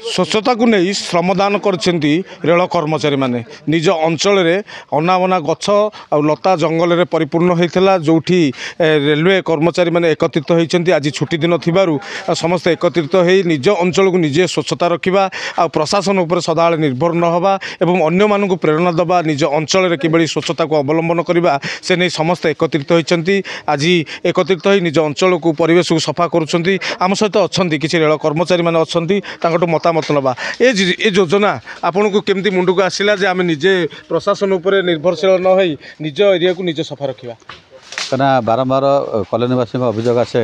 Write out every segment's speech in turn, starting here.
स्वच्छता को नहीं श्रमदान करछन्ती रेल कर्मचारी माने निज अंचल अनाबना गछ आ लता जंगल रे परिपूर्ण होता जोठी रेलवे कर्मचारी माने एकत्रित होती आज छुट्टी दिन थिबारु समस्त एकत्रित हो निज अंचल को निजे स्वच्छता रखा आ प्रशासन उपर सदाबले निर्भर न हवा एवं अन्य मानक प्रेरणा दबा निज अंचल किभली स्वच्छता को अवलंबन करवा से नहीं समस्त एकत्रित होती आज एकत्रित हो निज अंचल को परिवेश को सफा करुँच आम सहित अच्छा किसी रेल कर्मचारी मैंने अच्छा मतामत नवा ए योजना आपन को केमती मुंड को आसला जे आम निजे प्रशासन उपर निर्भरशील न हो निज एरिया को निजे सफा रखा कहीं बारंबार कॉलोनीवासी अभियोग आसे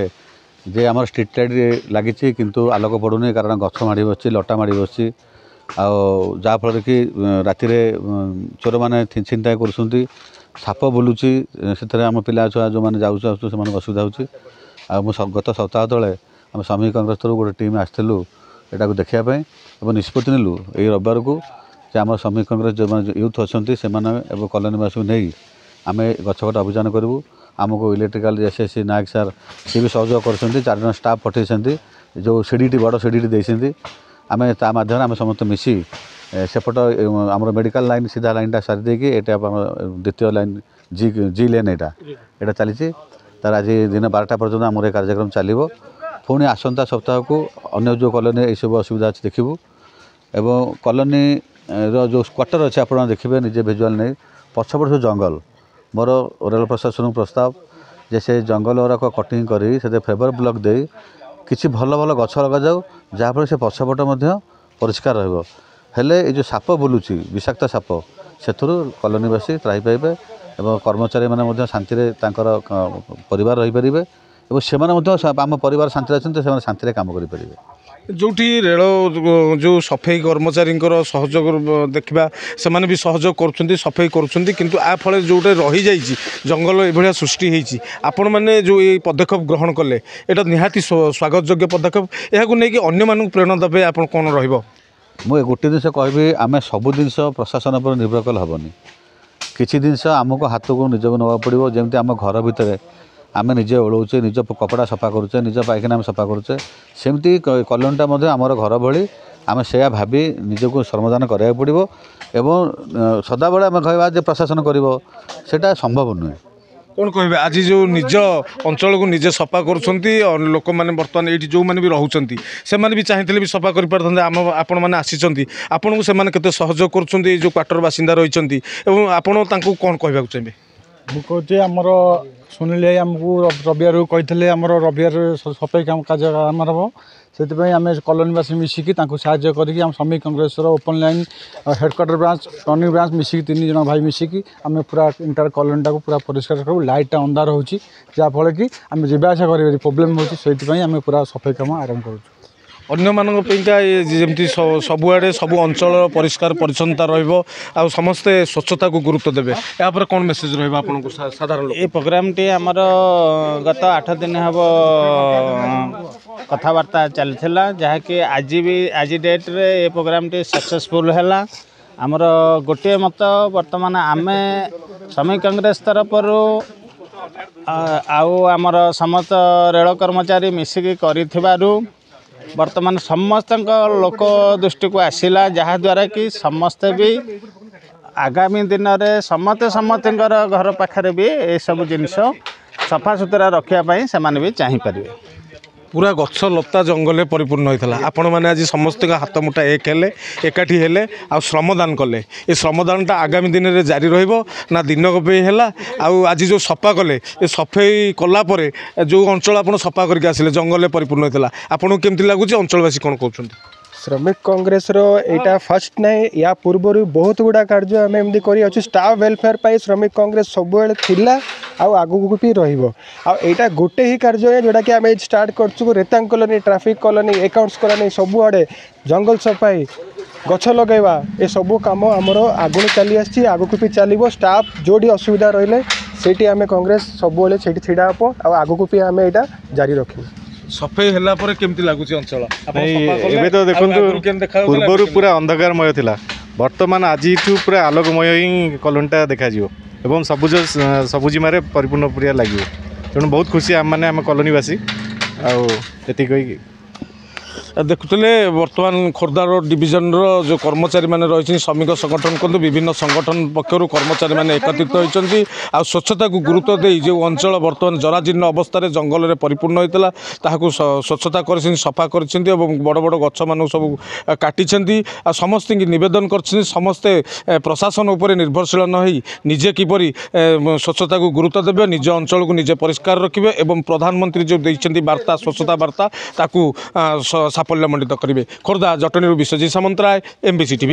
जे आम स्ट्रीट लाइट लगी किंतु आलोक पड़ूनी कारण गछ माड़ी बस लटा माड़ी बस आफल कि राति चोर मैंने छिनछिनटा कर साप बुलूची से आम पिला छुआ जो मैंने जाऊँ से असुविधा हो गत सप्ताह तले आम श्रमिक कांग्रेस तरफ गोटे टीम आसलु यहाँ देखापी और निष्पत्ति नेलु यही रविवार को आम श्रमिक कांग्रेस जो यूथ अच्छा से कॉलोनीवासी को नहीं आम गछकटा अभियान करूँ आमको इलेक्ट्रिकल एसएससी नायक सार सी भी सहयोग कर 4 जन स्टाफ पठे जो सीढ़ी बड़ सीढ़ी देती आम ता मध्यम आम समस्त मिसी सेपट आम मेडिकल लाइन सीधा लाइनटा सारी देकी द्वितीय लाइन जी लेन यहाँ चली तार आज दिन 12टा पर्यटन आम कार्यक्रम चलो पुणी आसंता सप्ताह को अन्य जो कॉलोनी ये सब असुविधा अच्छी देखू एवं कॉलोनी जो क्वार्टर अच्छे आप देखिए निजे भिजुआल नहीं पछपट सब जंगल मोर रेल प्रशासन प्रस्ताव जे से जंगल गुराक कटिंग करी से फेबर ब्लॉक दे किसी भल भल गछ लग जाऊ जहाँफल से पछपट परिष्कार हेले ये जो साप बुलूची विषाक्त साप से कॉलोनीवासी त्राही पाइबे और कर्मचारी मैंने शांति परिवार रहीपर और से आम परिवार शांति अच्छे से शांति काम करें जोठी रेल जो सफाई कर्मचारी सहयोग देखा से भी सहयोग कर सफाई कर जोटे रही जाइए जंगल ये सृष्टि होती आपण मैंने जो ये पदक्षेप ग्रहण कले यहाँ निहाती स्वागत योग्य पदक्षेप यहाँ नहीं अन्य मानक प्रेरणा देवे आप कौन मुझे गोटे जिन कहि आम सब जिन प्रशासन पर निर्भर कले हेनी किसी जिन आमको हाथ को निजक नवा पड़ो जमी आम घर भितर आम निजे ओढ़ौचे निज कपड़ा सफा करुचे निज पायखाना आम सफा करुचे सेमती कॉलोनीटा आमर घर भली आम से भावी निजक श्रमदान कराया पड़ो एवं सदाबले आम कह प्रशासन कर संभव नुहे कौन कहे आज जो निज अंचल को निजे सफा कर लोक मैंने बर्तमान ये जो मैंने भी रोच से भी चाहिए भी सफा कर आपण मैंने आसी आपन को से सहयोग कर जो क्वार्टर बासिंदा रही आपण कौन कहना चाहिए मुझे आमर सुनिले आमको रविवार कही आमर रविवार सफाई काम कार्य आमर हम से आम कॉलोनीवासी मिसिकी साहाय्य करके आम श्रमिक Congress open line headquarter branch turning branch मिसिकी 3 जन भाई मिसिकी आम पूरा इंटर कॉलोनीटा को पूरा परिष्कार करूँ लाइटा अंधार हो जहाँफल कि आम जावासा कर प्रोब्लेम होती आम पूरा सफाई काम आरंभ करूँ अन्य मानकमती सबुआड़े सब अंचल परिष्कार परिच्छन्नता रहा समस्ते स्वच्छता को गुरुत्व देवे यहाँ कौन मेसेज रहा साधारण ये प्रोग्राम टी आमर गत 8 दिन हम कथबार्ता चलता जहाँकि आज डेट रे ये प्रोग्राम टी सक्सेसफुल है आमर गोटे मत वर्तमान आम श्रमिक कांग्रेस तरफ आमर समस्त रेल कर्मचारी मिसिकी करिथिबारु वर्तमान समस्त लोक दृष्टि को आसला जहाँद्वारा कि समस्ते भी आगामी दिन में समस्त घर पाखे भी ये सब जिनस सफा सुतरा रखापी से भी चाहिए पूरा गछ लता जंगल परिपूर्ण होता आपण मैंने आज समस्त हाथ मुठा एक हेले एकाठी हेले आ श्रमदान कले ये श्रमदानटा आगामी दिन में जारी रहा दिनक है आज जो सफा कले ये सफाई कलापर जो अंचल आप सफा करके आसिले जंगल परिपूर्ण होता आपको केमती लगुच अंचलवासी कौन कहते श्रमिक कांग्रेस यहाँ फर्स्ट नहीं या पूर्वर बहुत गुड़ा कार्य आम एमती कर स्टाफ वेलफेयर पर श्रमिक कांग्रेस सब थिला आगू भी रहा गोटे ही कार्य है जोटा कि आम स्टार्ट कर रेतांग colony traffic colony accounts colony सबुआड़े जंगल सफाई गछ लगेवा ये सब कम आमर आगु चली आगू भी चलो स्टाफ जोड़ी असुविधा रही से आम कांग्रेस सब से छिड़ा हे आगू भी आम यहाँ जारी रखी सफाई है केमती लगुच अंचल एबे तो देखो पूर्वर पूरा अंधकारमय थिला वर्तमान आज पूरा आलोकमय ही कॉलोनीटा देखा एवं सबुजिमारे परिपूर्ण पूरा लगे तेणु बहुत खुशी आम मैंने आम कॉलोनीवासी आती कही ଦେଖୁଥିଲେ ବର୍ତ୍ତମାନ ଖୋର୍ଦ୍ଧା ରୋଡ୍ ଡିଭିଜନର ଯେଉଁ କର୍ମଚାରୀମାନେ ରହିଛନ୍ତି ଶ୍ରମିକ ସଂଗଠନ କୁହନ୍ତୁ ବିଭିନ୍ନ ସଂଗଠନ ପକ୍ଷରୁ କର୍ମଚାରୀମାନେ ଏକତ୍ରିତ ହୋଇଛନ୍ତି ଆଉ ସ୍ୱଚ୍ଛତାକୁ ଗୁରୁତ୍ୱ ଦେଇ ଯେଉଁ ଅଞ୍ଚଳ ବର୍ତ୍ତମାନ ଜରାଜୀର୍ଣ୍ଣ ଅବସ୍ଥାରେ ଜଙ୍ଗଲରେ ପରିପୂର୍ଣ୍ଣ ହୋଇଥିଲା ତାହାକୁ ସ୍ୱଚ୍ଛତା କରିଛନ୍ତି ସଫା କରିଛନ୍ତି ଏବଂ ବଡ଼ ବଡ଼ ଗଛମାନଙ୍କୁ ସବୁ କାଟିଛନ୍ତି ଆଉ ସମସ୍ତଙ୍କୁ ନିବେଦନ କରିଛନ୍ତି ସମସ୍ତେ ପ୍ରଶାସନ ଉପରେ ନିର୍ଭରଶୀଳ ନ ହୋଇ ନିଜେ କିପରି ସ୍ୱଚ୍ଛତାକୁ ଗୁରୁତ୍ୱ ଦେବେ ନିଜ ଅଞ୍ଚଳକୁ ନିଜେ ପରିଷ୍କାର ରଖିବେ ଏବଂ ପ୍ରଧାନମନ୍ତ୍ରୀ ଯେଉଁ ଦେଇଛନ୍ତି ବାର୍ତ୍ତା ସ୍ୱଚ୍ଛତା ବାର୍ତ୍ତା ତାକୁ ସାଫଲ୍ୟମଣ୍ଡିତ କରିବେ। ଖୋର୍ଦ୍ଧା ଜଟଣୀରୁ ବିଶ୍ୱଜିତ ସାମନ୍ତରାୟ MBC TV।